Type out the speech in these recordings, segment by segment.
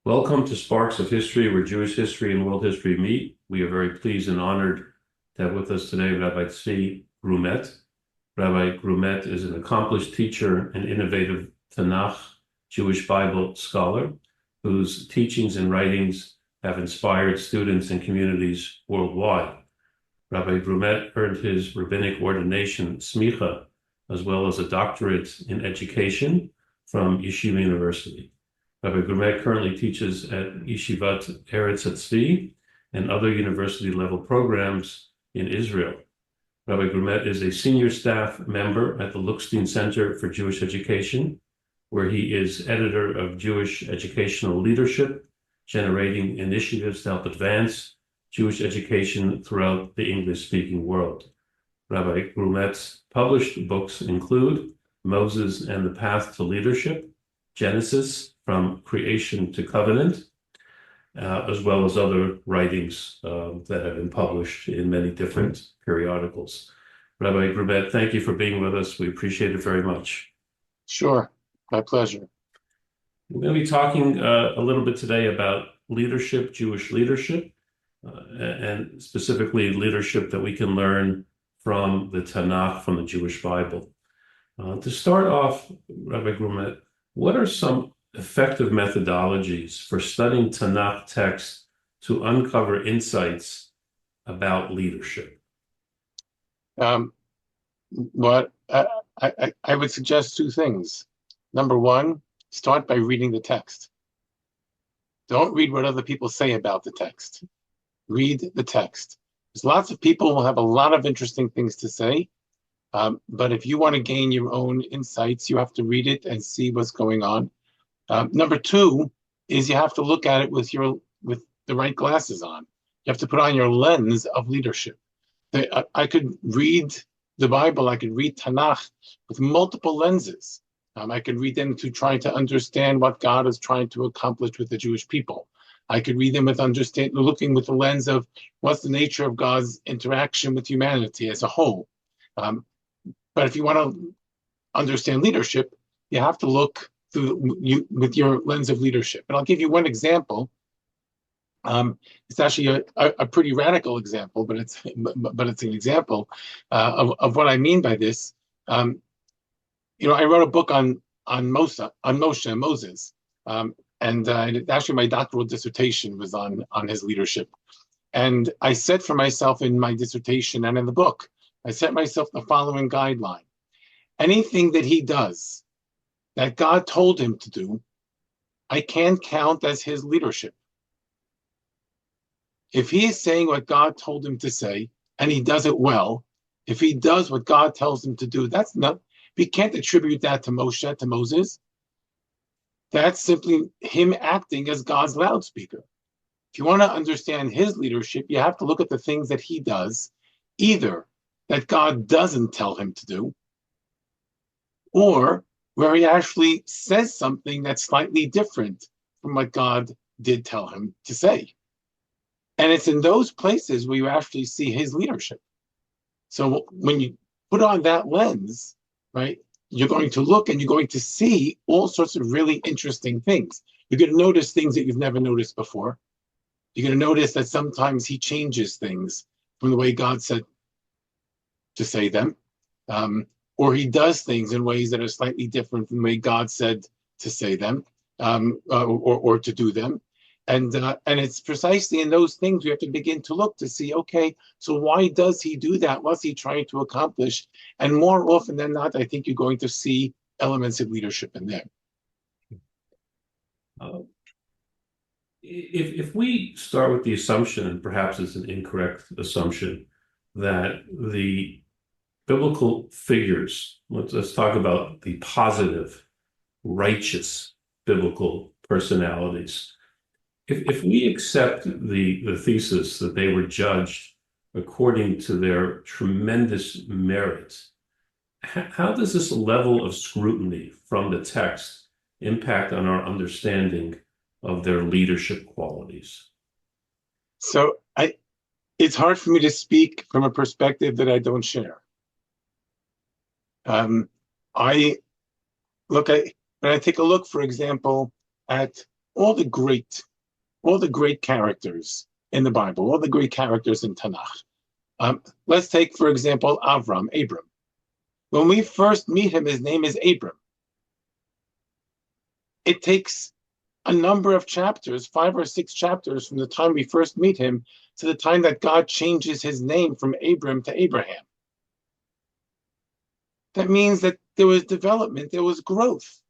Welcome to Sparks of History, where Jewish history and world history meet. We are very pleased and honored to have with us today Rabbi Zvi Grumet. Rabbi Grumet is an accomplished teacher and innovative Tanakh Jewish Bible scholar whose teachings and writings have inspired students and communities worldwide. Rabbi Grumet earned his rabbinic ordination, Semicha, as well as a doctorate in education from Yeshiva University. Rabbi Grumet currently teaches at Yeshivat Eretz Hatzvi and other university-level programs in Israel. Rabbi Grumet is a senior staff member at the Lookstein Center for Jewish Education, where he is editor of Jewish Educational Leadership, generating initiatives to help advance Jewish education throughout the English-speaking world. Rabbi Grumet's published books include Moses and the Path to Leadership, Genesis, From Creation to Covenant, as well as other writings that have been published in many different periodicals. Rabbi Grumet, thank you for being with us. We appreciate it very much. Sure, my pleasure. We're going to be talking a little bit today about leadership, Jewish leadership, and specifically leadership that we can learn from the Tanakh, from the Jewish Bible. To start off, Rabbi Grumet, what are some effective methodologies for studying Tanakh text to uncover insights about leadership? What I would suggest two things. Number one, start by reading the text. Don't read what other people say about the text. Read the text. There's lots of people who will have a lot of interesting things to say, but if you want to gain your own insights, you have to read it and see what's going on. Number two is you have to look at it with the right glasses on. You have to put on your lens of leadership. I could read the Bible, I could read Tanakh with multiple lenses. I could read them to try to understand what God is trying to accomplish with the Jewish people. I could read them with looking with the lens of what's the nature of God's interaction with humanity as a whole. But if you want to understand leadership, you have to look with your lens of leadership. And I'll give you one example. It's actually a pretty radical example, but it's an example of what I mean by this. I wrote a book on Moses, and actually my doctoral dissertation was on his leadership. And I said for myself in my dissertation and in the book, I set myself the following guideline: anything that he does that God told him to do, I can't count as his leadership. If he is saying what God told him to say, and he does it well, if he does what God tells him to do, we can't attribute that to Moses. That's simply him acting as God's loudspeaker. If you want to understand his leadership, you have to look at the things that he does, either that God doesn't tell him to do, or where he actually says something that's slightly different from what God did tell him to say. And it's in those places where you actually see his leadership. So when you put on that lens, right, you're going to look and you're going to see all sorts of really interesting things. You're going to notice things that you've never noticed before. You're going to notice that sometimes he changes things from the way God said to say them. Or he does things in ways that are slightly different from the way God said to say them, or to do them. And it's precisely in those things we have to begin to look to see, okay, so why does he do that? What's he trying to accomplish? And more often than not, I think you're going to see elements of leadership in there. If we start with the assumption, and perhaps it's an incorrect assumption, that the biblical figures, let's talk about the positive, righteous biblical personalities. If we accept the thesis that they were judged according to their tremendous merit, how does this level of scrutiny from the text impact on our understanding of their leadership qualities? So it's hard for me to speak from a perspective that I don't share. When I take a look, for example, at all the great characters in the Bible, all the great characters in Tanakh. Let's take, for example, Abram. When we first meet him, his name is Abram. It takes a number of chapters, 5 or 6 chapters from the time we first meet him to the time that God changes his name from Abram to Abraham. That means that there was development, there was growth,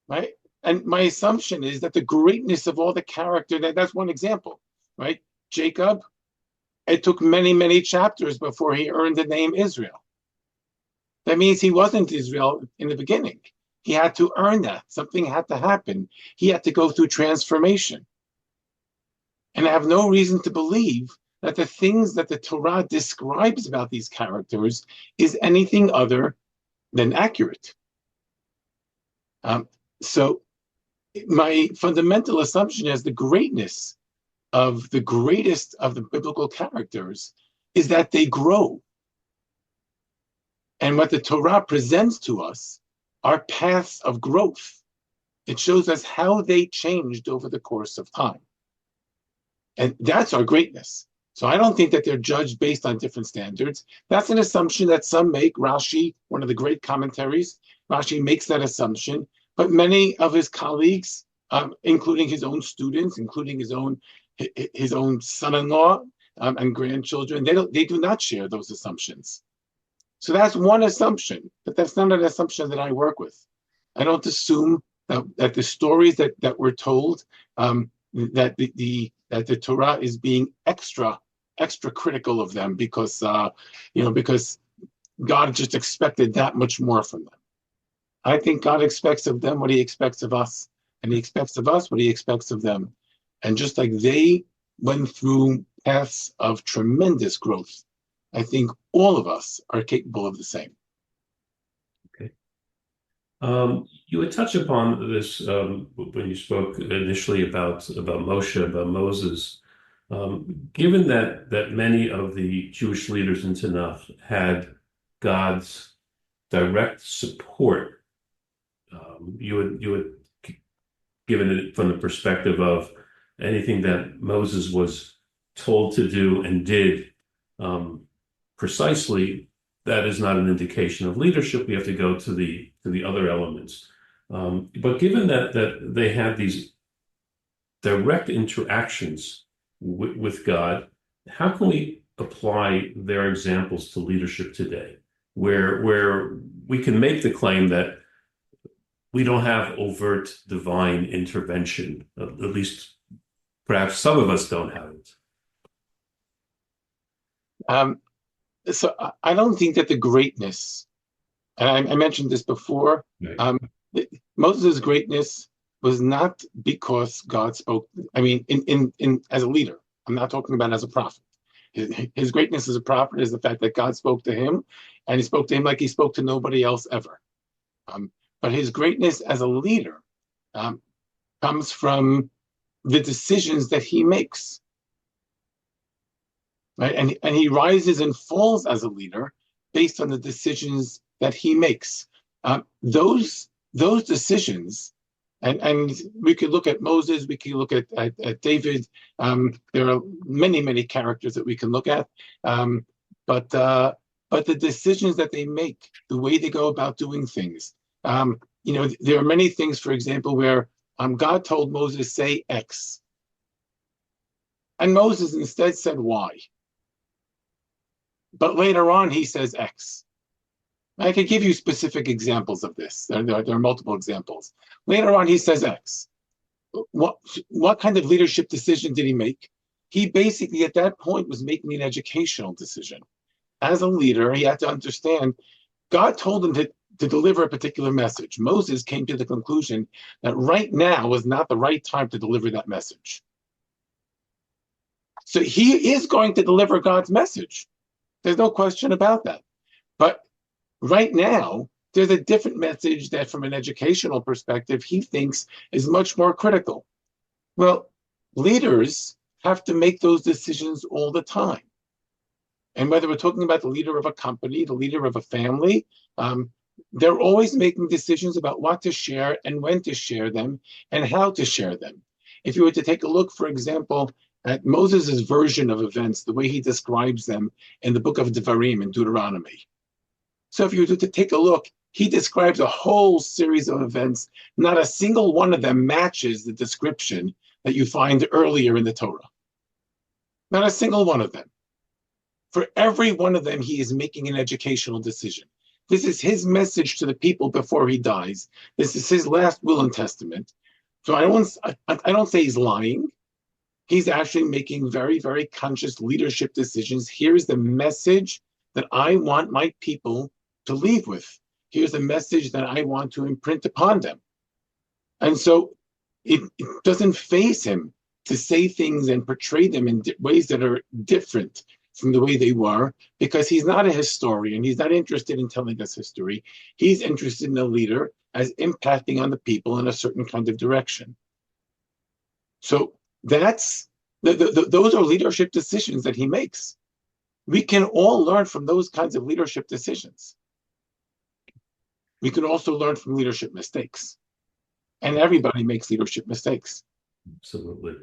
right? And my assumption is that the greatness of all the character, that's one example, right? Jacob, it took many, many chapters before he earned the name Israel. That means he wasn't Israel in the beginning. He had to earn that. Something had to happen. He had to go through transformation. And I have no reason to believe that the things that the Torah describes about these characters is anything other than accurate. So my fundamental assumption is the greatness of the greatest of the biblical characters is that they grow. And what the Torah presents to us are paths of growth. It shows us how they changed over the course of time. And that's our greatness. So I don't think that they're judged based on different standards. That's an assumption that some make. Rashi, one of the great commentaries, Rashi makes that assumption. But many of his colleagues, including his own students, including his own son-in-law and grandchildren, they do not share those assumptions. So that's one assumption, but that's not an assumption that I work with. I don't assume that the stories that we're told, that the Torah is being extra critical of them because God just expected that much more from them. I think God expects of them what he expects of us, and he expects of us what he expects of them. And just like they went through paths of tremendous growth, I think all of us are capable of the same. Okay. You had touched upon this when you spoke initially about Moshe, about Moses. Given that many of the Jewish leaders in Tanakh had God's direct support, you had given it from the perspective of anything that Moses was told to do and did precisely, that is not an indication of leadership. We have to go to the other elements. But given that they had these direct interactions with God, how can we apply their examples to leadership today, where we can make the claim that we don't have overt divine intervention, at least perhaps some of us don't have it? So I don't think that the greatness, and I mentioned this before, Right. Moses' greatness was not because God spoke. I mean, in as a leader, I'm not talking about as a prophet. His greatness as a prophet is the fact that God spoke to him, and he spoke to him like he spoke to nobody else ever. But his greatness as a leader comes from the decisions that he makes. Right? And he rises and falls as a leader based on the decisions that he makes. Those decisions, and we could look at Moses, we could look at David. There are many characters that we can look at, but the decisions that they make, the way they go about doing things. There are many things, for example, where God told Moses, say X. And Moses instead said Y. But later on, he says X. I could give you specific examples of this. There are multiple examples. Later on, he says X. What kind of leadership decision did he make? He basically, at that point, was making an educational decision. As a leader, he had to understand God told him to deliver a particular message. Moses came to the conclusion that right now was not the right time to deliver that message. So he is going to deliver God's message. There's no question about that. But right now, there's a different message that from an educational perspective, he thinks is much more critical. Well, leaders have to make those decisions all the time. And whether we're talking about the leader of a company, the leader of a family, they're always making decisions about what to share and when to share them and how to share them. If you were to take a look, for example, at Moses' version of events, the way he describes them in the book of Devarim in Deuteronomy. So if you were to take a look, he describes a whole series of events. Not a single one of them matches the description that you find earlier in the Torah. Not a single one of them. For every one of them, he is making an educational decision. This is his message to the people before he dies. This is his last will and testament. So I don't say he's lying. He's actually making very, very conscious leadership decisions. Here's the message that I want my people to leave with. Here's the message that I want to imprint upon them. And so it doesn't faze him to say things and portray them in ways that are different from the way they were, because he's not a historian. He's not interested in telling us history. He's interested in a leader as impacting on the people in a certain kind of direction. So those are leadership decisions that he makes. We can all learn from those kinds of leadership decisions. We can also learn from leadership mistakes. And everybody makes leadership mistakes. Absolutely.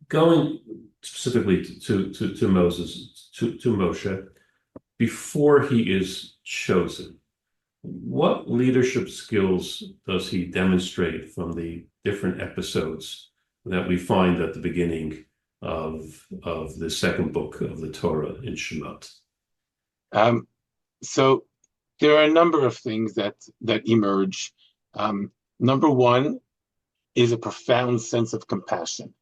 Going specifically to Moses, to Moshe, before he is chosen, what leadership skills does he demonstrate from the different episodes that we find at the beginning of the second book of the Torah in Shemot? So there are a number of things that emerge. Number one is a profound sense of compassion.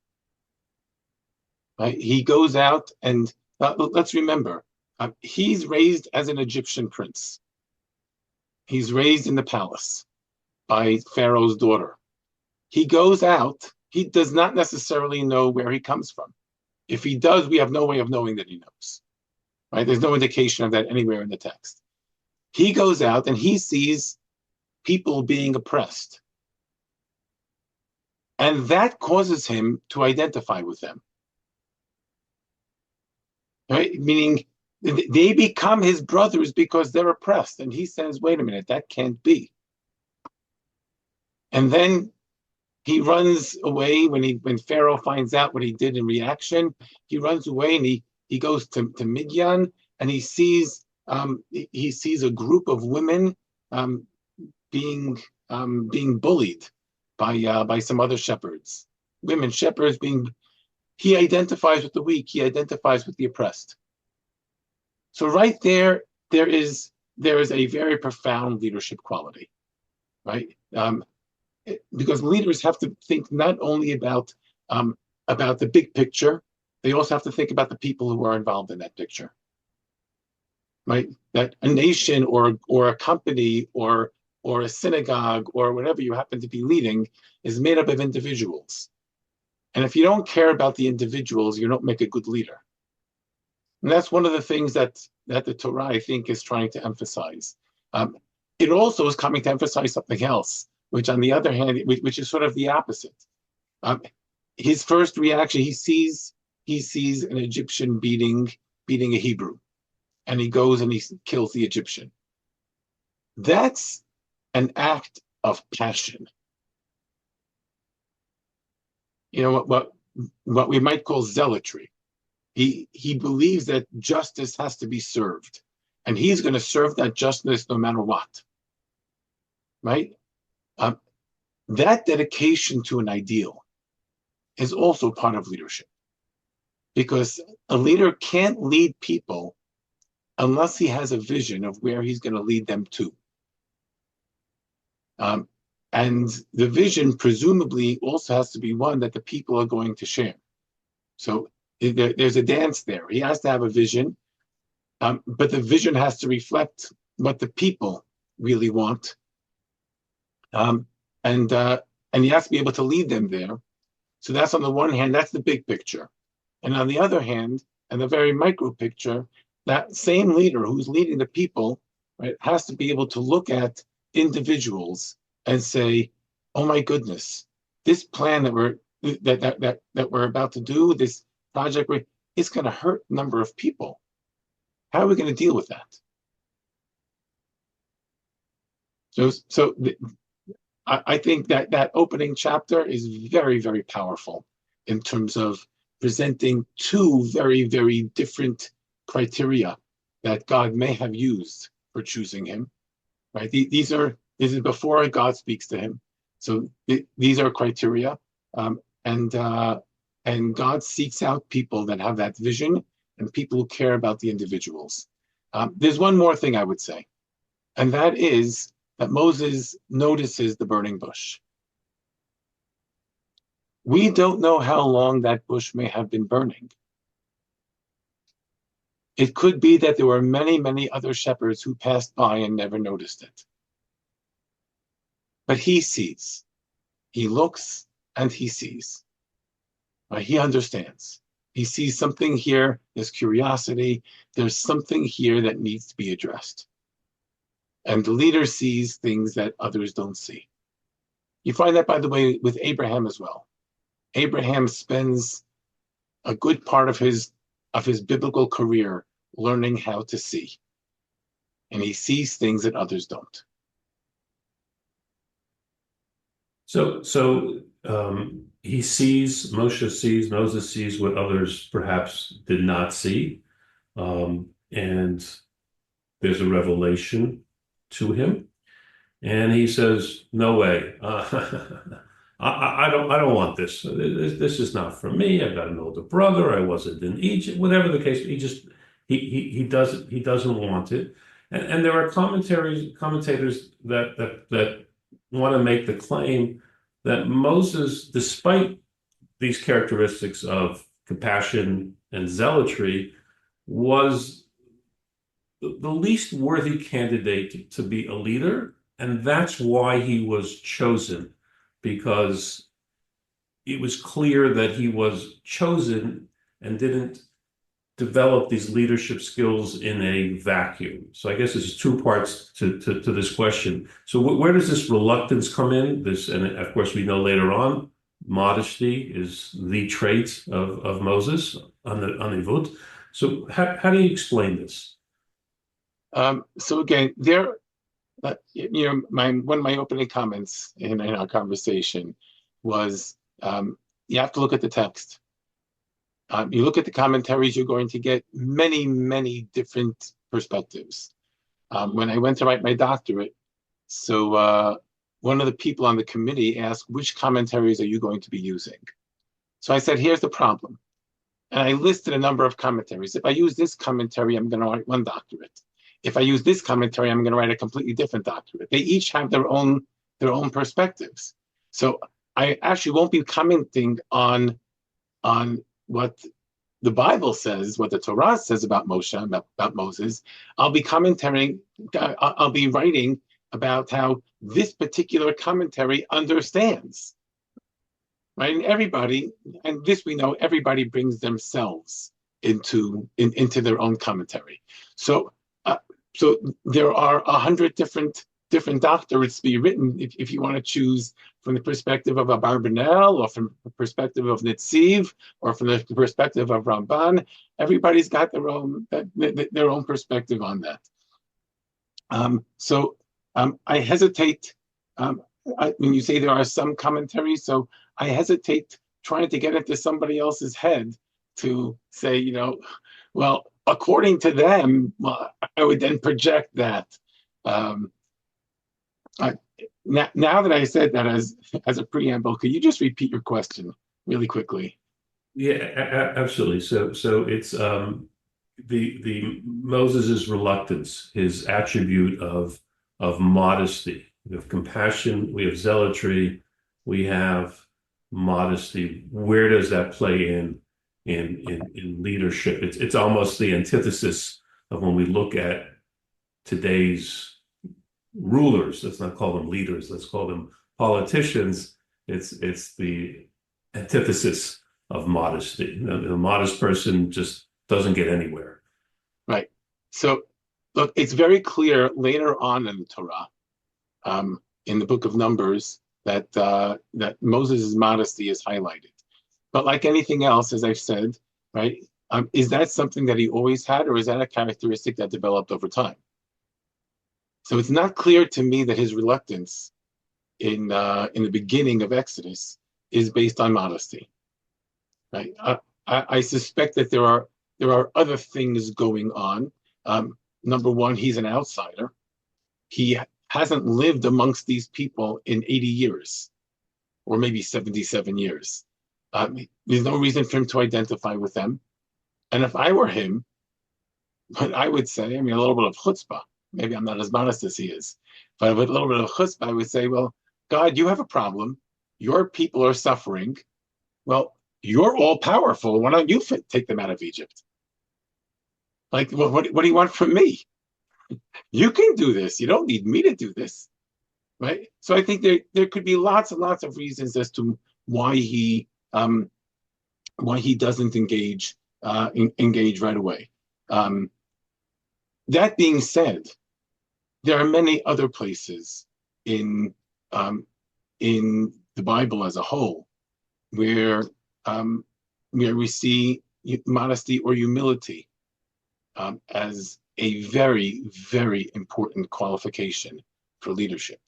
Right? He goes out and let's remember, he's raised as an Egyptian prince. He's raised in the palace by Pharaoh's daughter. He goes out. He does not necessarily know where he comes from. If he does, we have no way of knowing that he knows. Right? There's no indication of that anywhere in the text. He goes out and he sees people being oppressed. And that causes him to identify with them. Right? Meaning they become his brothers because they're oppressed. And he says, wait a minute, that can't be. And then he runs away when Pharaoh finds out what he did in reaction. He runs away and he goes to Midian, and he sees a group of women being bullied by some other shepherds. Women shepherds he identifies with the weak. He identifies with the oppressed. So right there is a very profound leadership quality, right? Because leaders have to think not only about the big picture, they also have to think about the people who are involved in that picture, right? That a nation or a company or a synagogue or whatever you happen to be leading is made up of individuals. And if you don't care about the individuals, you don't make a good leader. And that's one of the things that the Torah, I think, is trying to emphasize. It also is coming to emphasize something else, which on the other hand, which is sort of the opposite. His first reaction, he sees an Egyptian beating a Hebrew, and he goes and he kills the Egyptian. That's an act of passion. You know what we might call zealotry. He believes that justice has to be served, and he's going to serve that justice no matter what. Right? That dedication to an ideal is also part of leadership, because a leader can't lead people unless he has a vision of where he's going to lead them to. And the vision presumably also has to be one that the people are going to share. So there's a dance there. He has to have a vision, but the vision has to reflect what the people really want. And he has to be able to lead them there. So that's on the one hand, that's the big picture. And on the other hand, and the very micro picture, that same leader who's leading the people, right, has to be able to look at individuals and say, "Oh my goodness, this plan that we're about to do, this project, it's going to hurt a number of people. How are we going to deal with that?" I think that opening chapter is very, very powerful in terms of presenting two very, very different criteria that God may have used for choosing him. Right? This is before God speaks to him. So these are criteria, and God seeks out people that have that vision and people who care about the individuals. There's one more thing I would say, and that is that Moses notices the burning bush. We don't know how long that bush may have been burning. It could be that there were many, many other shepherds who passed by and never noticed it. But he sees. He looks and he sees. Right? He understands. He sees something here. There's curiosity. There's something here that needs to be addressed. And the leader sees things that others don't see. You find that, by the way, with Abraham as well. Abraham spends a good part of his biblical career learning how to see. And he sees things that others don't. So he sees, Moses sees what others perhaps did not see. And there's a revelation to him. And he says, no way. I don't want this. This is not for me. I've got an older brother. I wasn't in Egypt. Whatever the case, he doesn't want it. And there are commentators that want to make the claim that Moses, despite these characteristics of compassion and zealotry, was the least worthy candidate to be a leader. And that's why he was chosen, because it was clear that he was chosen and didn't develop these leadership skills in a vacuum. So I guess there's two parts to this question. So where does this reluctance come in? And of course, we know later on, modesty is the trait of Moses on the Ivut. So how do you explain this? So again, one of my opening comments in our conversation was you have to look at the text. You look at the commentaries, you're going to get many, many different perspectives. When I went to write my doctorate, so one of the people on the committee asked, which commentaries are you going to be using? So I said, here's the problem. And I listed a number of commentaries. If I use this commentary, I'm going to write one doctorate. If I use this commentary, I'm going to write a completely different doctorate. They each have their own perspectives. So I actually won't be commenting on what the Bible says, what the Torah says about Moshe, about Moses. I'll be I'll be writing about how this particular commentary understands. Right? And this we know, everybody brings themselves into their own commentary. So there are 100 different doctorates to be written if you want to choose from the perspective of Abarbanel, or from the perspective of Netziv, or from the perspective of Ramban. Everybody's got their own perspective on that. I hestate when you say there are some commentaries. So I hesitate trying to get into somebody else's head to say, well, according to them, well, I would then project that. Now that I said that as a preamble, could you just repeat your question really quickly? Yeah, absolutely. So it's the Moses's reluctance, his attribute of modesty. We have compassion, we have zealotry, we have modesty. Where does that play in leadership? It's almost the antithesis of when we look at today's rulers. Let's not call them leaders, let's call them politicians. It's the antithesis of modesty. The modest person just doesn't get anywhere. Right. So look, it's very clear later on in the Torah, in the book of Numbers, that Moses' modesty is highlighted. But like anything else, as I've said, right, is that something that he always had, or is that a characteristic that developed over time? So it's not clear to me that his reluctance in the beginning of Exodus is based on modesty. Right? I suspect that there are other things going on. Number one, he's an outsider. He hasn't lived amongst these people in 80 years, or maybe 77 years. There's no reason for him to identify with them. And if I were him, what I would say, I mean, a little bit of chutzpah. Maybe I'm not as modest as he is, but with a little bit of chutzpah, I would say, well, God, you have a problem. Your people are suffering. Well, you're all powerful. Why don't you take them out of Egypt? Like, what do you want from me? You can do this. You don't need me to do this, right? So I think there could be lots and lots of reasons as to why he doesn't engage right away. That being said, there are many other places in the Bible as a whole where we see modesty or humility as a very, very important qualification for leadership.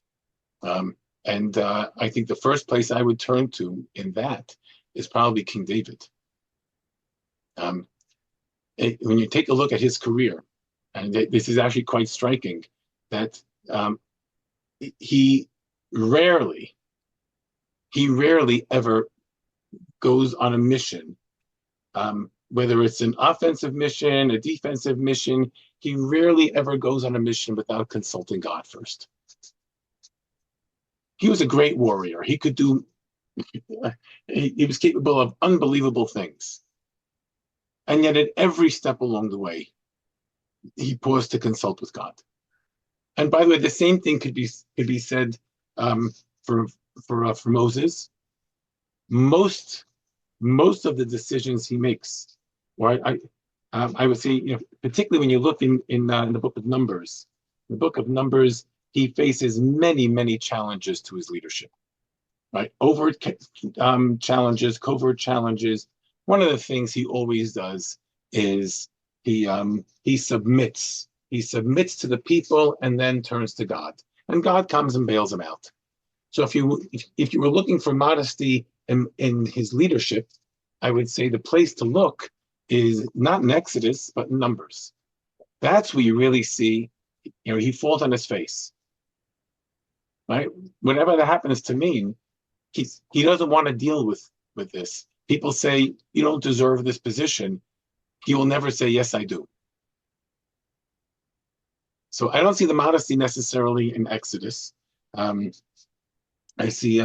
And I think the first place I would turn to in that is probably King David. When you take a look at his career, and this is actually quite striking, that he rarely ever goes on a mission, whether it's an offensive mission, a defensive mission. He rarely ever goes on a mission without consulting God first. He was a great warrior. He could do, he was capable of unbelievable things. And yet at every step along the way, he paused to consult with God. And by the way, the same thing could be said for Moses. Most of the decisions he makes, or I would say, particularly when you look in the book of Numbers, he faces many, many challenges to his leadership, right? Overt challenges, covert challenges. One of the things he always does is he submits. He submits to the people and then turns to God, and God comes and bails him out. So if you were looking for modesty in his leadership, I would say the place to look is not in Exodus, but in Numbers. That's where you really see, he falls on his face, right? Whatever that happens to mean, he doesn't want to deal with this. People say, you don't deserve this position. He will never say, yes, I do. So I don't see the modesty necessarily in Exodus. I see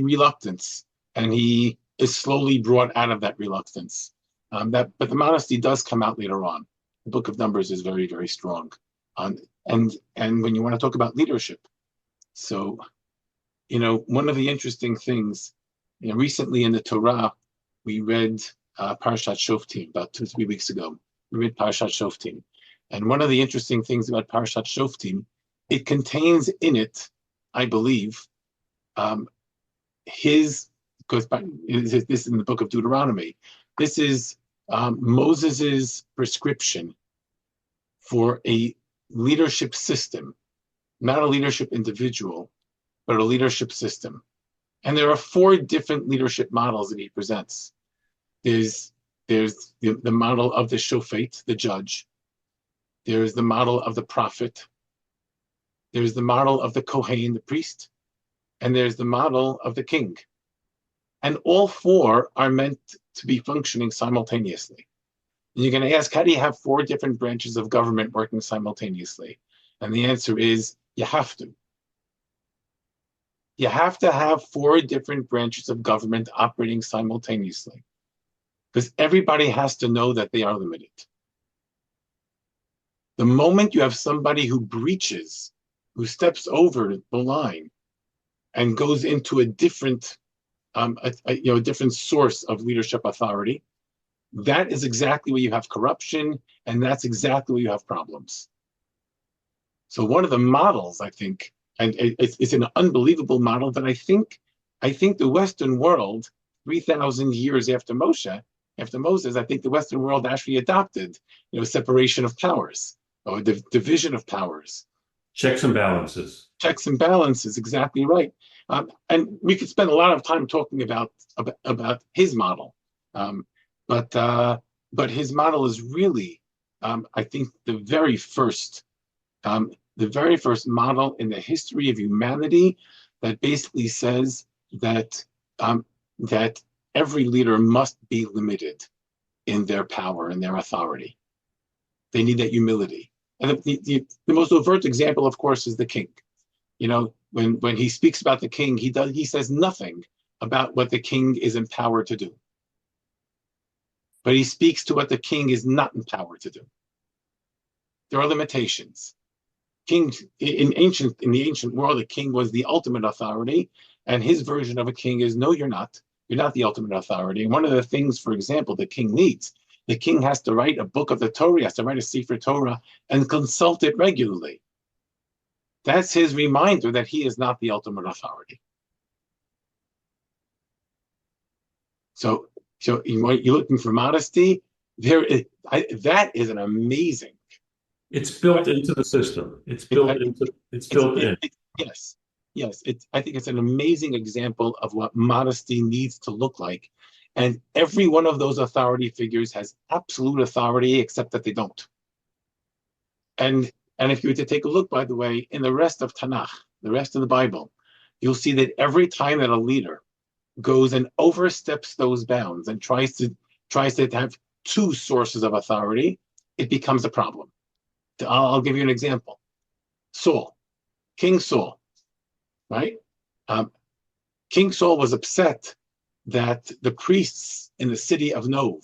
reluctance, and he is slowly brought out of that reluctance. But the modesty does come out later on. The book of Numbers is very, very strong. And when you want to talk about leadership, so one of the interesting things, recently in the Torah, we read Parashat Shoftim about 2-3 weeks ago. We read Parashat Shoftim. And one of the interesting things about Parashat Shoftim, it contains in it, I believe, this is in the book of Deuteronomy. This is Moses's prescription for a leadership system, not a leadership individual, but a leadership system. And there are 4 different leadership models that he presents. There's the model of the shofet, the judge. There's the model of the prophet. There's the model of the Kohen, the priest. And there's the model of the king. And all 4 are meant to be functioning simultaneously. And you're going to ask, how do you have 4 different branches of government working simultaneously? And the answer is, you have to. You have to have 4 different branches of government operating simultaneously, because everybody has to know that they are limited. The moment you have somebody who breaches, who steps over the line and goes into a different source of leadership authority, that is exactly where you have corruption, and that's exactly where you have problems. So one of the models, I think, and it's an unbelievable model that I think the Western world, 3,000 years after Moses, I think the Western world actually adopted, separation of powers or division of powers. Checks and balances. Checks and balances, exactly right. And we could spend a lot of time talking about his model, um, but his model is really, I think, the very first model in the history of humanity that basically says that that every leader must be limited in their power and their authority. They need that humility. And the most overt example, of course, is the king. You know, when he speaks about the king, he says nothing about what the king is empowered to do. But he speaks to what the king is not empowered to do. There are limitations. King in the ancient world, the king was the ultimate authority, and his version of a king is, no, you're not. You're not the ultimate authority. And one of the things, for example, the king needs, the king has to write a book of the Torah, he has to write a Sefer Torah and consult it regularly. That's his reminder that he is not the ultimate authority. So you're looking for modesty. That is an amazing. It's built into the system. It's built in. Yes. I think it's an amazing example of what modesty needs to look like. And every one of those authority figures has absolute authority, except that they don't. And if you were to take a look, by the way, in the rest of Tanakh, the rest of the Bible, you'll see that every time that a leader goes and oversteps those bounds and tries to have two sources of authority, it becomes a problem. I'll give you an example. Saul, King Saul, right? King Saul was upset that the priests in the city of Nov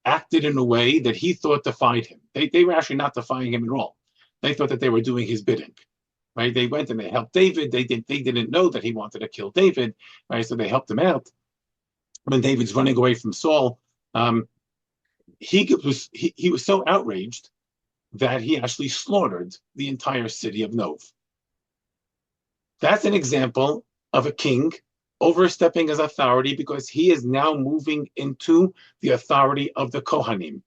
acted in a way that he thought defied him. They were actually not defying him at all. They thought that they were doing his bidding, right? They went and they helped David. They didn't know that he wanted to kill David, right? So they helped him out. When David's running away from Saul, he was so outraged that he actually slaughtered the entire city of Nov. That's an example of a king overstepping his authority because he is now moving into the authority of the Kohanim.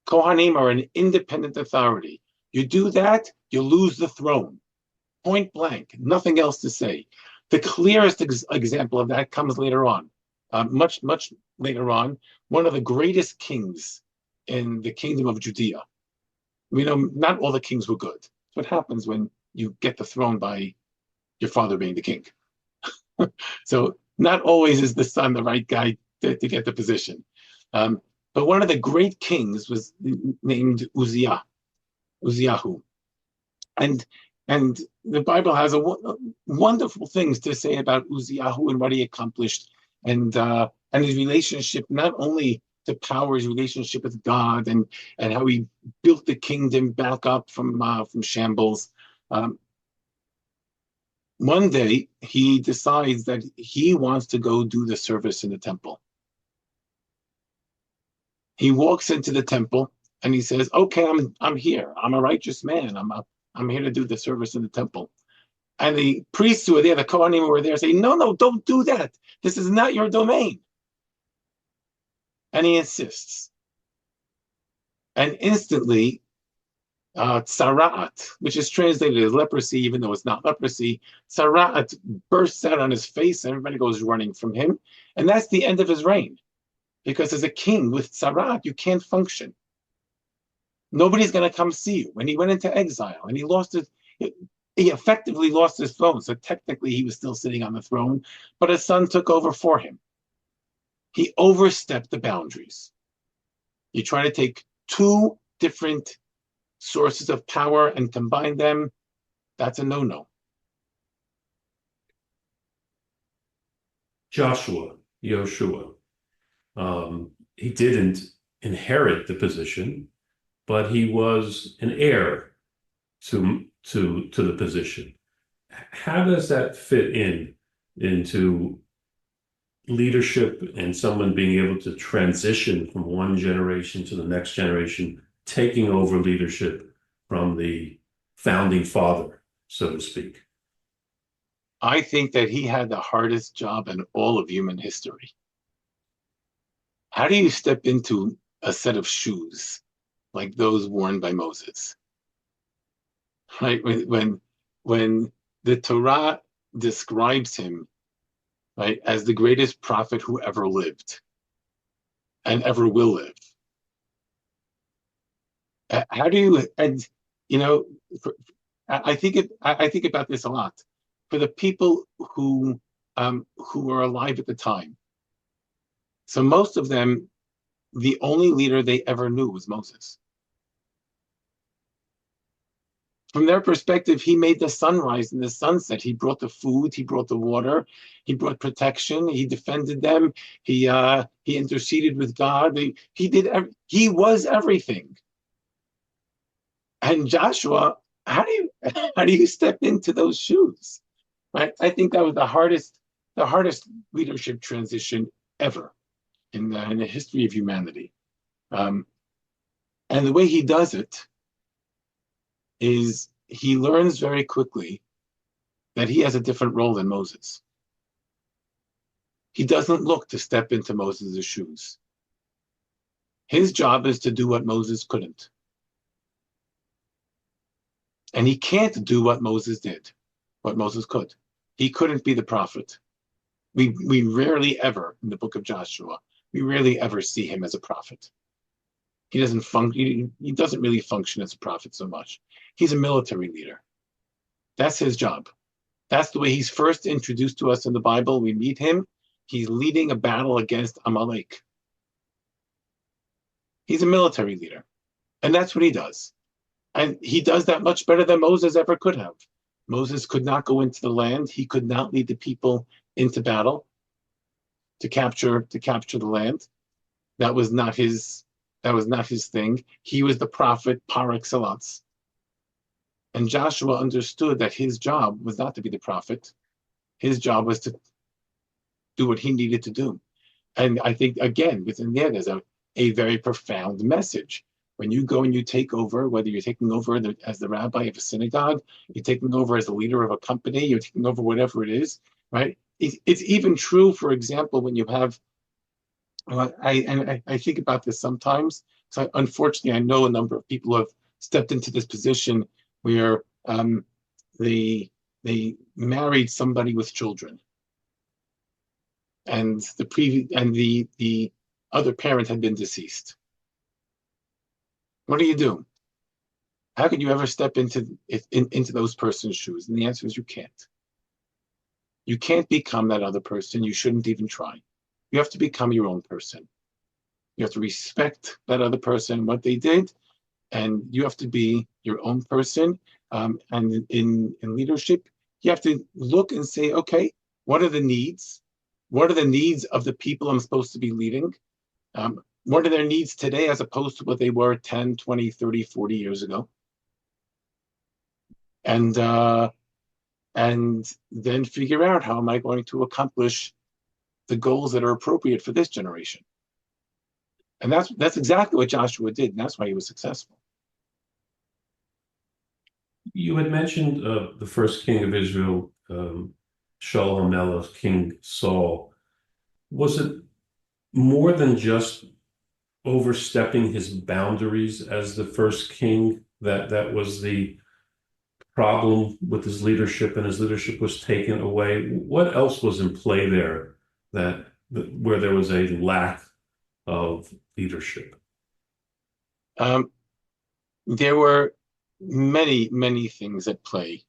Kohanim are an independent authority. You do that, you lose the throne. Point blank, nothing else to say. The clearest example of that comes later on, much later on, one of the greatest kings in the kingdom of Judea. We know not all the kings were good. That's what happens when you get the throne by your father being the king. So not always is the son the right guy to get the position. But one of the great kings was named Uzziyahu. And the Bible has wonderful things to say about Uzziyahu and what he accomplished, and his relationship not only to power, his relationship with God, and how he built the kingdom back up from shambles. One day he decides that he wants to go do the service in the temple. He walks into the temple and he says, "Okay, I'm here. I'm a righteous man. I'm here to do the service in the temple." And the priests who are there, the Kohanim who are there, say, "No, don't do that. This is not your domain." And he insists. And instantly, Tzara'at, which is translated as leprosy, even though it's not leprosy, Tzara'at bursts out on his face, and everybody goes running from him. And that's the end of his reign. Because as a king with Tzara'at, you can't function. Nobody's going to come see you. When he went into exile and he effectively lost his throne. So technically he was still sitting on the throne, but his son took over for him. He overstepped the boundaries. You try to take two different sources of power and combine them, that's a no-no. Yoshua, he didn't inherit the position, but he was an heir to the position. How does that fit into leadership and someone being able to transition from one generation to the next generation, taking over leadership from the founding father, so to speak? I think that he had the hardest job in all of human history. How do you step into a set of shoes like those worn by Moses? right? When the Torah describes him, right, as the greatest prophet who ever lived and ever will live. How do you, and you know, for, I think about this a lot. For the people who were alive at the time, so most of them, the only leader they ever knew was Moses. From their perspective, he made the sunrise and the sunset. He brought the food, he brought the water, he brought protection, he defended them, he interceded with God. He was everything. And Joshua, how do you step into those shoes? Right? I think that was the hardest leadership transition ever in the history of humanity. Um, and the way he does it is he learns very quickly that he has a different role than Moses. He doesn't look to step into Moses' shoes. His job is to do what Moses couldn't. And he can't do what Moses did, what Moses could. He couldn't be the prophet. We rarely ever, in the book of Joshua, we rarely ever see him as a prophet. He doesn't really function as a prophet so much. He's a military leader. That's his job. That's the way he's first introduced to us in the Bible. We meet him. He's leading a battle against Amalek. He's a military leader. And that's what he does. And he does that much better than Moses ever could have. Moses could not go into the land. He could not lead the people into battle to capture the land. That was not his thing. He was the prophet par excellence. And Joshua understood that his job was not to be the prophet. His job was to do what he needed to do. And I think, again, within there's a very profound message. When you go and you take over, whether you're taking over as the rabbi of a synagogue, you're taking over as the leader of a company, you're taking over whatever it is, right? It's even true, for example, when you have, I think about this sometimes. So unfortunately, I know a number of people who have stepped into this position where they married somebody with children, and the other parent had been deceased. What do you do? How can you ever step into those person's shoes? And the answer is you can't. You can't become that other person. You shouldn't even try. You have to become your own person. You have to respect that other person, what they did, and you have to be your own person. And in leadership, you have to look and say, okay, what are the needs? What are the needs of the people I'm supposed to be leading? What are their needs today as opposed to what they were 10, 20, 30, 40 years ago? And then figure out, how am I going to accomplish the goals that are appropriate for this generation? And that's exactly what Joshua did, and that's why he was successful. You had mentioned the first king of Israel, Shaul HaMelech, King Saul. Was it more than just overstepping his boundaries as the first king that was the problem with his leadership, and his leadership was taken away? What else was in play there where there was a lack of leadership? There were many things at play.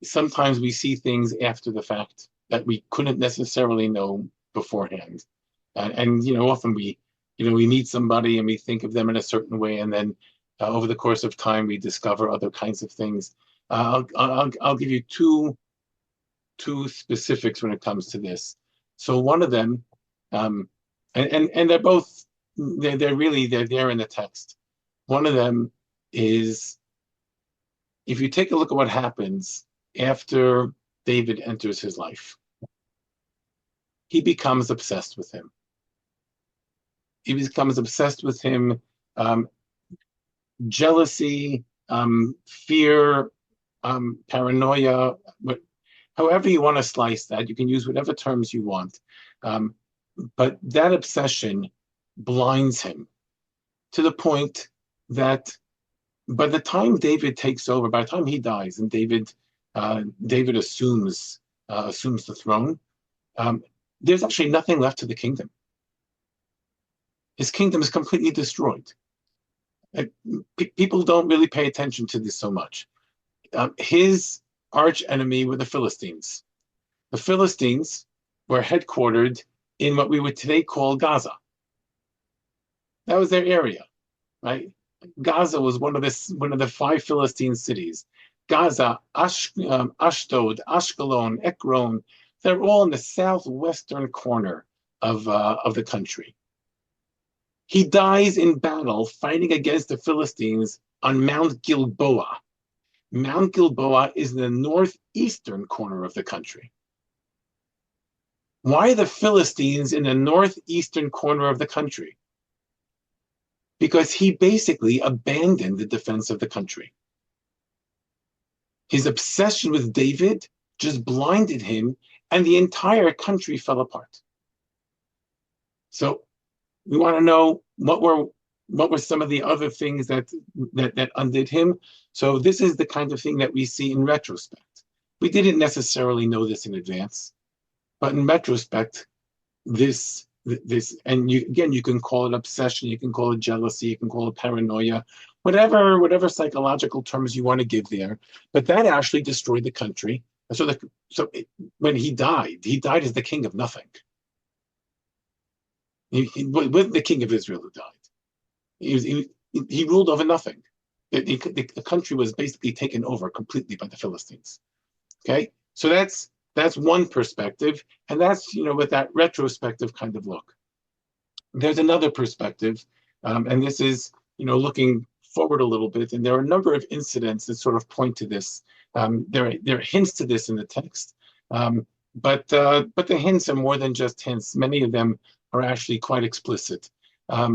Sometimes we see things after the fact that we couldn't necessarily know beforehand. And often we meet somebody and we think of them in a certain way, and then over the course of time we discover other kinds of things. I'll give you two specifics when it comes to this. So one of them, and they're both they're there in the text. One of them is, if you take a look at what happens after David enters his life, he becomes obsessed with him. He becomes obsessed with him. Jealousy, fear, paranoia, however you want to slice that. You can use whatever terms you want. But that obsession blinds him to the point that by the time David takes over, by the time he dies, and David assumes the throne, there's actually nothing left to the kingdom. His kingdom is completely destroyed. People don't really pay attention to this so much. His arch enemy were the Philistines. The Philistines were headquartered in what we would today call Gaza. That was their area, right? Gaza was one of the 5 Philistine cities. Gaza, Ashdod, Ashkelon, Ekron, they're all in the southwestern corner of the country. He dies in battle fighting against the Philistines on Mount Gilboa. Mount Gilboa is in the northeastern corner of the country. Why are the Philistines in the northeastern corner of the country? Because he basically abandoned the defense of the country. His obsession with David just blinded him, and the entire country fell apart. So we want to know what were some of the other things that undid him. So this is the kind of thing that we see in retrospect. We didn't necessarily know this in advance, but in retrospect, this and you can call it obsession, you can call it jealousy, you can call it paranoia, whatever psychological terms you want to give there. But that actually destroyed the country. When he died as the king of nothing. He wasn't the king of Israel who died. He ruled over nothing. The country was basically taken over completely by the Philistines. Okay, so that's one perspective, and that's with that retrospective kind of look. There's another perspective, and this is looking forward a little bit, and there are a number of incidents that sort of point to this. There are hints to this in the text, but the hints are more than just hints. Many of them are actually quite explicit. I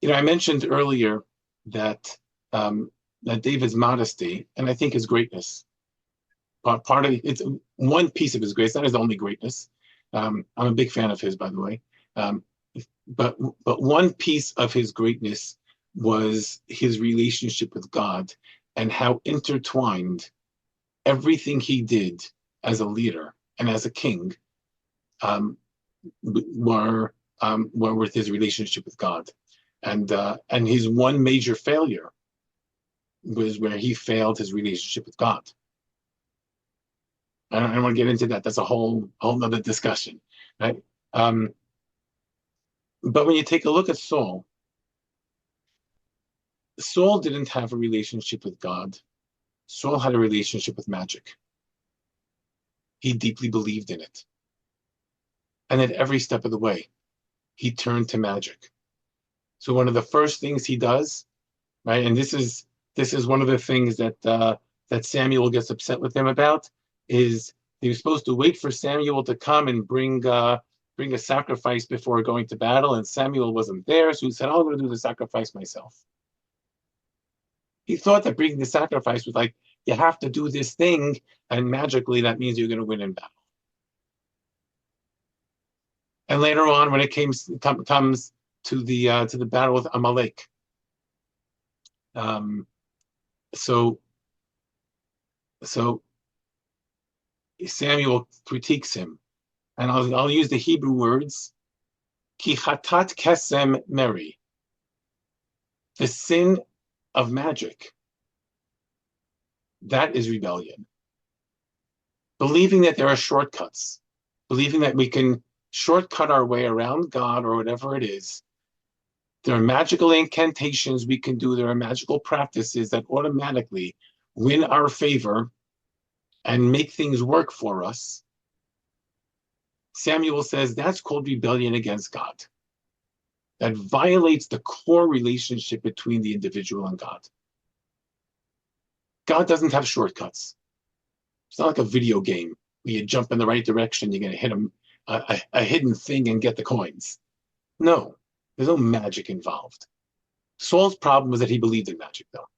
mentioned earlier that David's modesty, and I think his greatness, part of it's one piece of his greatness. That is the only greatness. I'm a big fan of his, by the way. But one piece of his greatness was his relationship with God and how intertwined everything he did as a leader and as a king were with his relationship with God. And his one major failure was where he failed his relationship with God. I don't want to get into that. That's a whole other discussion, right? But when you take a look at Saul didn't have a relationship with God. Saul had a relationship with magic. He deeply believed in it. And at every step of the way, he turned to magic. So one of the first things he does, right, and this is one of the things that Samuel gets upset with him about, is he was supposed to wait for Samuel to come and bring a sacrifice before going to battle, and Samuel wasn't there, so he said, I'm going to do the sacrifice myself. He thought that bringing the sacrifice was like, you have to do this thing, and magically that means you're going to win in battle. And later on, when it comes to the battle with Amalek, so Samuel critiques him, and I'll use the Hebrew words, ki chatat kesem meri, the sin of magic. That is rebellion. Believing that there are shortcuts, believing that we can shortcut our way around God or whatever it is. There are magical incantations we can do. There are magical practices that automatically win our favor and make things work for us. Samuel says that's called rebellion against God. That violates the core relationship between the individual and God. God doesn't have shortcuts. It's not like a video game where you jump in the right direction, you're going to hit a hidden thing and get the coins. No, there's no magic involved. Saul's problem was that he believed in magic, though.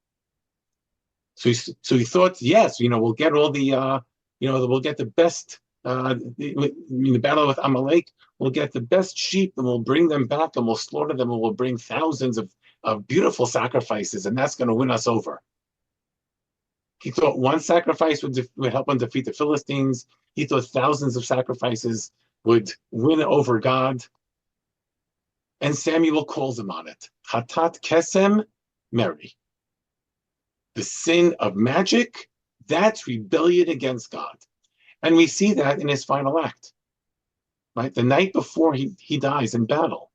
So he thought, yes, we'll get all the, we'll get the best. In the battle with Amalek, we'll get the best sheep and we'll bring them back and we'll slaughter them and we'll bring thousands of of beautiful sacrifices, and that's going to win us over. He thought one sacrifice would help him defeat the Philistines. He thought thousands of sacrifices would win over God. And Samuel calls him on it. Hatat kesem meri. The sin of magic, that's rebellion against God. And we see that in his final act. Right? The night before he dies in battle,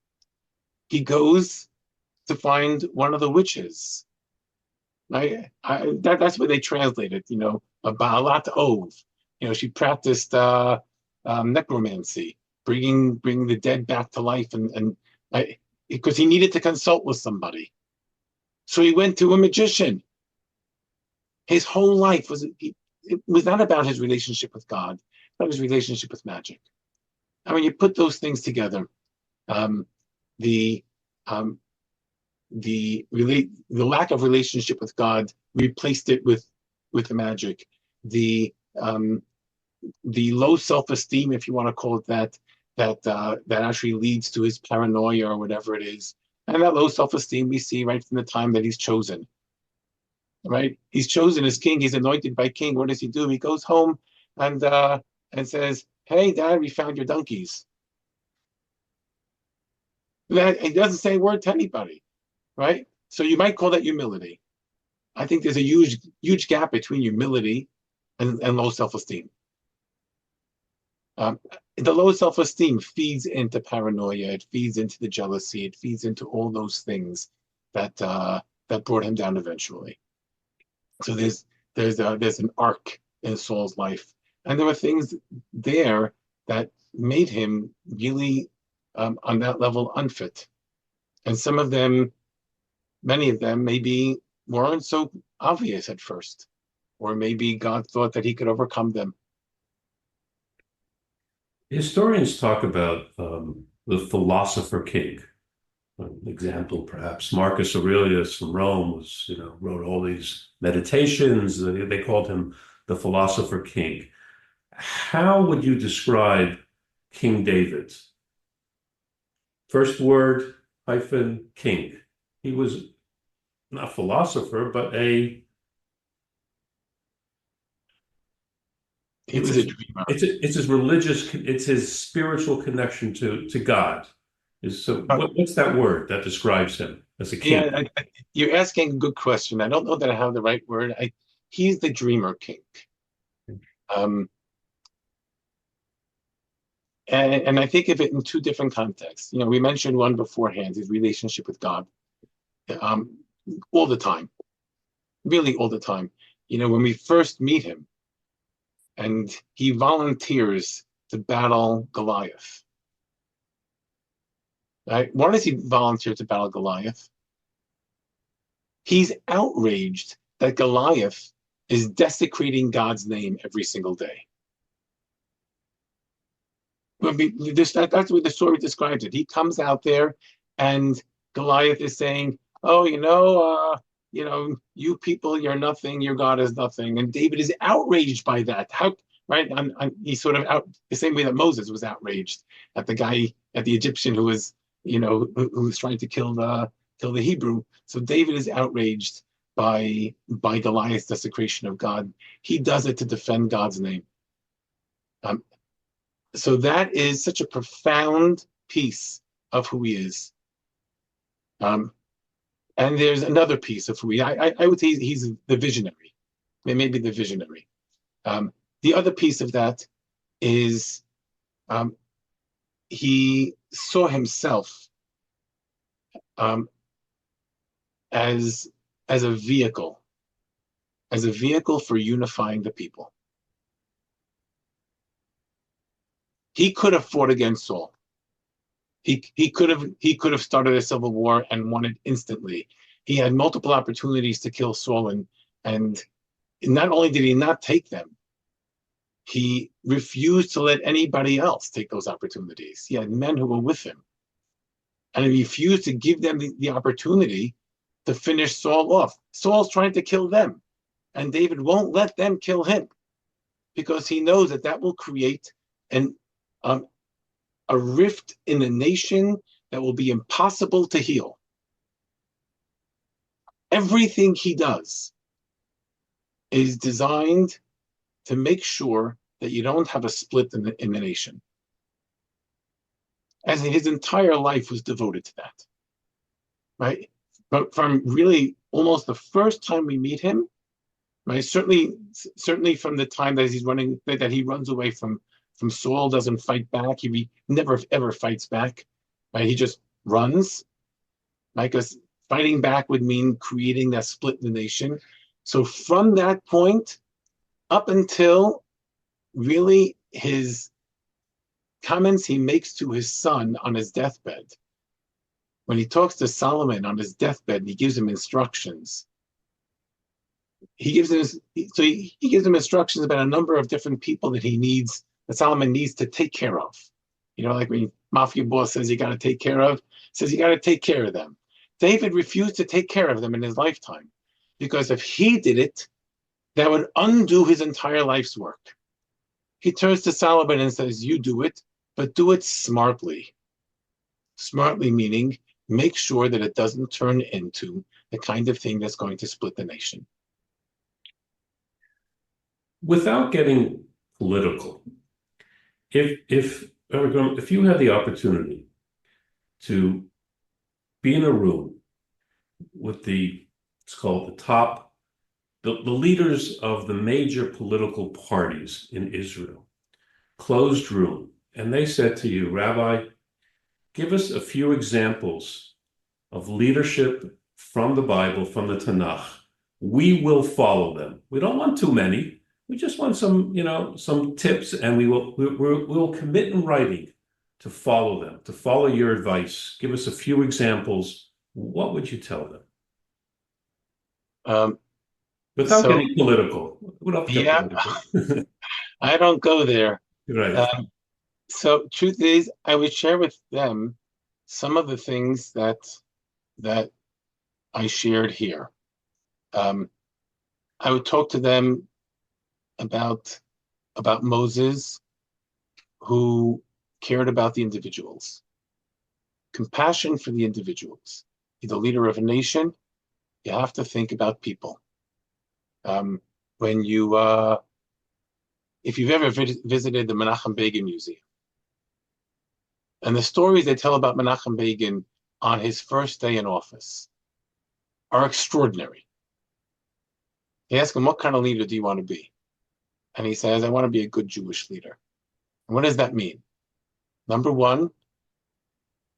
he goes to find one of the witches. Right? That's what they translated, a Baalat Ov. She practiced necromancy, bringing the dead back to life, and because he needed to consult with somebody. So he went to a magician. His whole life was not about his relationship with God, but his relationship with magic. I mean, you put those things together, the lack of relationship with God replaced it with the magic. The low self-esteem, if you want to call it that actually leads to his paranoia or whatever it is. And that low self-esteem we see right from the time that he's chosen. Right? He's chosen as king. He's anointed by king. What does he do? He goes home and says, "Hey, Dad, we found your donkeys." He doesn't say a word to anybody. Right? So you might call that humility. I think there's a huge gap between humility and low self-esteem. The low self-esteem feeds into paranoia. It feeds into the jealousy. It feeds into all those things that brought him down eventually. So there's an arc in Saul's life, and there were things there that made him really on that level unfit, and many of them maybe weren't so obvious at first, or maybe God thought that he could overcome them. Historians talk about the philosopher king. An example, perhaps, Marcus Aurelius from Rome wrote all these meditations. They called him the philosopher king. How would you describe King David? First word, king. He was not philosopher, but he was a dreamer. It's his religious, it's his spiritual connection to God. What's that word that describes him as a king? Yeah, you're asking a good question. I don't know that I have the right word. He's the dreamer king. And I think of it in two different contexts. We mentioned one beforehand, his relationship with God, all the time, really all the time. When we first meet him, and he volunteers to battle Goliath. Right? Why does he volunteer to battle Goliath? He's outraged that Goliath is desecrating God's name every single day. That's the way the story describes it. He comes out there, and Goliath is saying, "Oh, you people, you're nothing. Your God is nothing." And David is outraged by that. How? Right? He's sort of out the same way that Moses was outraged at the Egyptian who was, who was trying to kill the Hebrew. So David is outraged by Goliath's desecration of God. He does it to defend God's name. So that is such a profound piece of who he is. And there's another piece of who I would say he's the visionary. Maybe the visionary. The other piece of that is he saw himself as a vehicle for unifying the people. He could have fought against Saul. He could have started a civil war and won it instantly. He had multiple opportunities to kill Saul, and not only did he not take them, he refused to let anybody else take those opportunities. He had men who were with him, and he refused to give them the opportunity to finish Saul off. Saul's trying to kill them, and David won't let them kill him because he knows that will create a rift in the nation that will be impossible to heal. Everything he does is designed to make sure that you don't have a split in the nation. As his entire life was devoted to that, right? But from really almost the first time we meet him, right? Certainly from the time that he runs away from Saul, doesn't fight back. He never ever fights back, right? He just runs, right? Because fighting back would mean creating that split in the nation. So from that point up until really his comments he makes to his son on his deathbed, when he talks to Solomon on his deathbed, he gives him instructions. He gives him instructions about a number of different people that Solomon needs to take care of. Like when mafia boss says you got to take care of, says you got to take care of them. David refused to take care of them in his lifetime, because if he did it, that would undo his entire life's work. He turns to Solomon and says, you do it, but do it smartly. Smartly meaning make sure that it doesn't turn into the kind of thing that's going to split the nation. Without getting political, if you had the opportunity to be in a room with it's called the leaders of the major political parties in Israel, closed room, and they said to you, Rabbi, give us a few examples of leadership from the Bible, from the Tanakh. We will follow them. We don't want too many. We just want some tips, and we'll commit in writing to follow them, to follow your advice. Give us a few examples. What would you tell them? Without getting political. Political. I don't go there. Right. So truth is, I would share with them some of the things that I shared here. I would talk to them about Moses, who cared about the individuals, compassion for the individuals. He's the leader of a nation. You have to think about people. When if you've ever visited the Menachem Begin Museum, and the stories they tell about Menachem Begin on his first day in office are extraordinary. They ask him, what kind of leader do you want to be? And he says, I want to be a good Jewish leader. And what does that mean? Number one,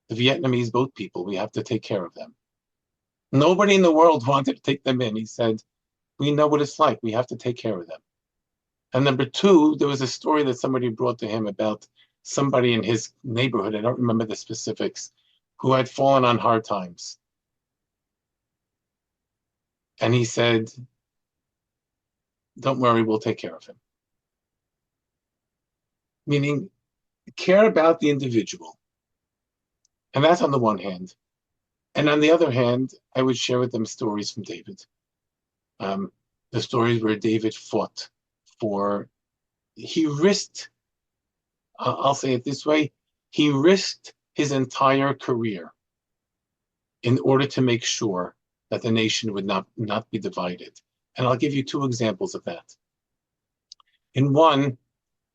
the Vietnamese boat people, we have to take care of them. Nobody in the world wanted to take them in. He said, we know what it's like. We have to take care of them. And number two, there was a story that somebody brought to him about somebody in his neighborhood, I don't remember the specifics, who had fallen on hard times. And he said, don't worry, we'll take care of him. Meaning, care about the individual. And that's on the one hand. And on the other hand, I would share with them stories from David. The stories where David fought he risked, I'll say it this way, he risked his entire career in order to make sure that the nation would not be divided. And I'll give you two examples of that. In one,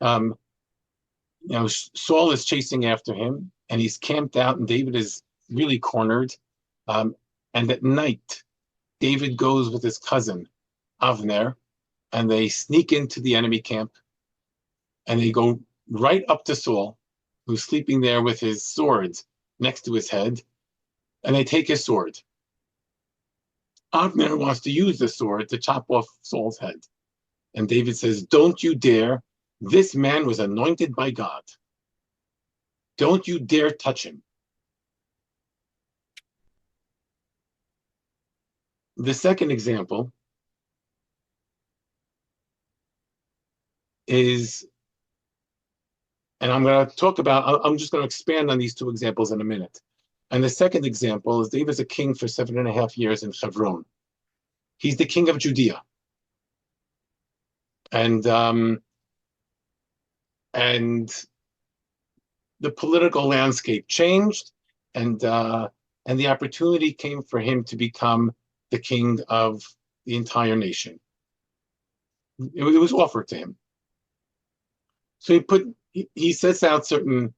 Saul is chasing after him, and he's camped out, and David is really cornered. And at night, David goes with his cousin, Avner, and they sneak into the enemy camp, and they go right up to Saul, who's sleeping there with his sword next to his head, and they take his sword. Avner wants to use the sword to chop off Saul's head. And David says, don't you dare. This man was anointed by God. Don't you dare touch him. The second example is, and I'm just going to expand on these two examples in a minute. And the second example is David's a king for 7.5 years in Hebron. He's the king of Judea. And the political landscape changed, and the opportunity came for him to become the king of the entire nation. It was offered to him. So he sets out certain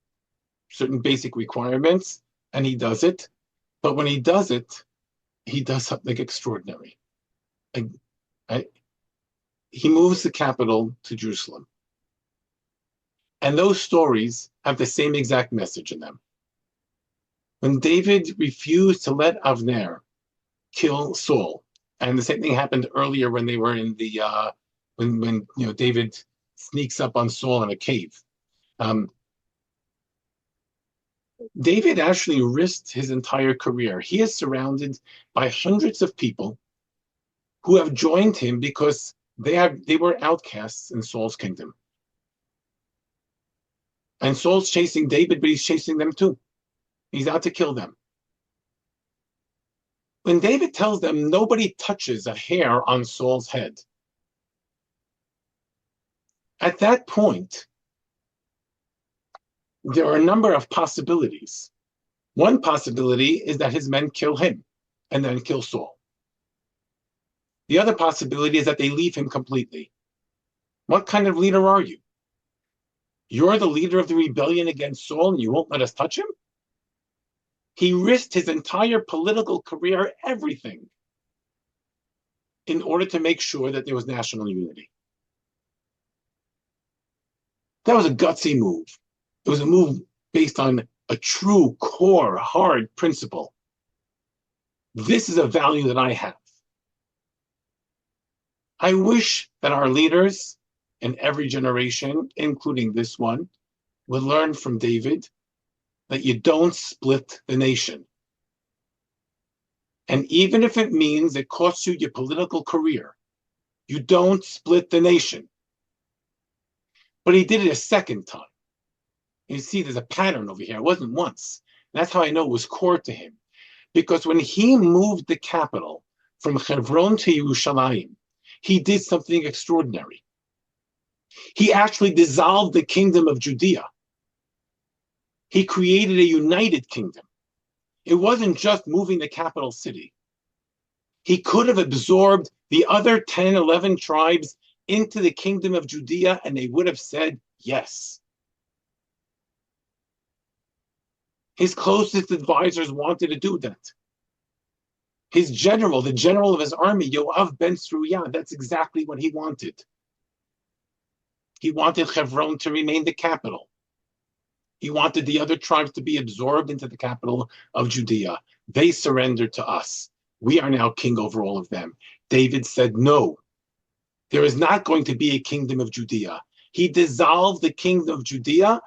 basic requirements, and he does it. But when he does it, he does something extraordinary. He moves the capital to Jerusalem. And those stories have the same exact message in them. When David refused to let Avner kill Saul, and the same thing happened earlier when they were in the when David sneaks up on Saul in a cave. David actually risked his entire career. He is surrounded by hundreds of people who have joined him because they were outcasts in Saul's kingdom. And Saul's chasing David, but he's chasing them too. He's out to kill them. When David tells them nobody touches a hair on Saul's head, at that point, there are a number of possibilities. One possibility is that his men kill him and then kill Saul. The other possibility is that they leave him completely. What kind of leader are you? You're the leader of the rebellion against Saul and you won't let us touch him? He risked his entire political career, everything, in order to make sure that there was national unity. That was a gutsy move. It was a move based on a true, core, hard principle. This is a value that I have. I wish that our leaders in every generation, including this one, would learn from David that you don't split the nation. And even if it means it costs you your political career, you don't split the nation. But he did it a second time. You see, there's a pattern over here. It wasn't once. That's how I know it was core to him. Because when he moved the capital from Hebron to Yerushalayim, he did something extraordinary. He actually dissolved the kingdom of Judea. He created a united kingdom. It wasn't just moving the capital city. He could have absorbed the other 10, 11 tribes into the kingdom of Judea, and they would have said yes. His closest advisors wanted to do that. His general, the general of his army, Yoav ben Tzruya, that's exactly what he wanted. He wanted Hebron to remain the capital. He wanted the other tribes to be absorbed into the capital of Judea. They surrendered to us. We are now king over all of them. David said, no, there is not going to be a kingdom of Judea. He dissolved the kingdom of Judea,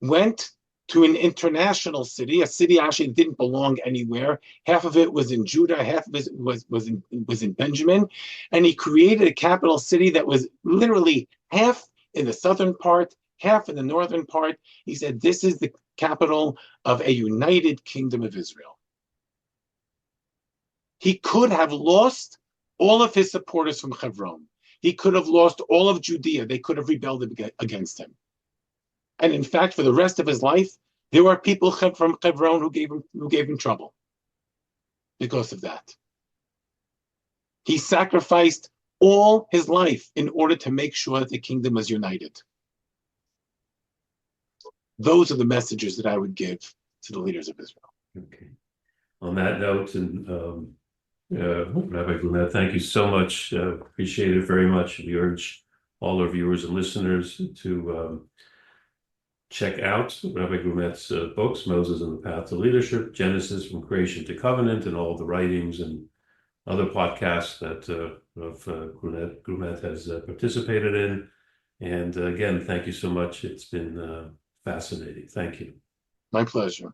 went to an international city, a city actually didn't belong anywhere. Half of it was in Judah, half of it was in Benjamin. And he created a capital city that was literally half in the southern part, half in the northern part. He said, this is the capital of a united kingdom of Israel. He could have lost all of his supporters from Hebron. He could have lost all of Judea. They could have rebelled against him. And in fact, for the rest of his life, there were people from Hebron who gave him trouble because of that. He sacrificed all his life in order to make sure that the kingdom was united. Those are the messages that I would give to the leaders of Israel. Okay. On that note, and Rabbi Grumet, thank you so much. Appreciate it very much. We urge all our viewers and listeners to check out Rabbi Grumet's books, Moses and the Path to Leadership, Genesis from Creation to Covenant, and all the writings and other podcasts that Grumet has participated in. And again, thank you so much. It's been fascinating. Thank you. My pleasure.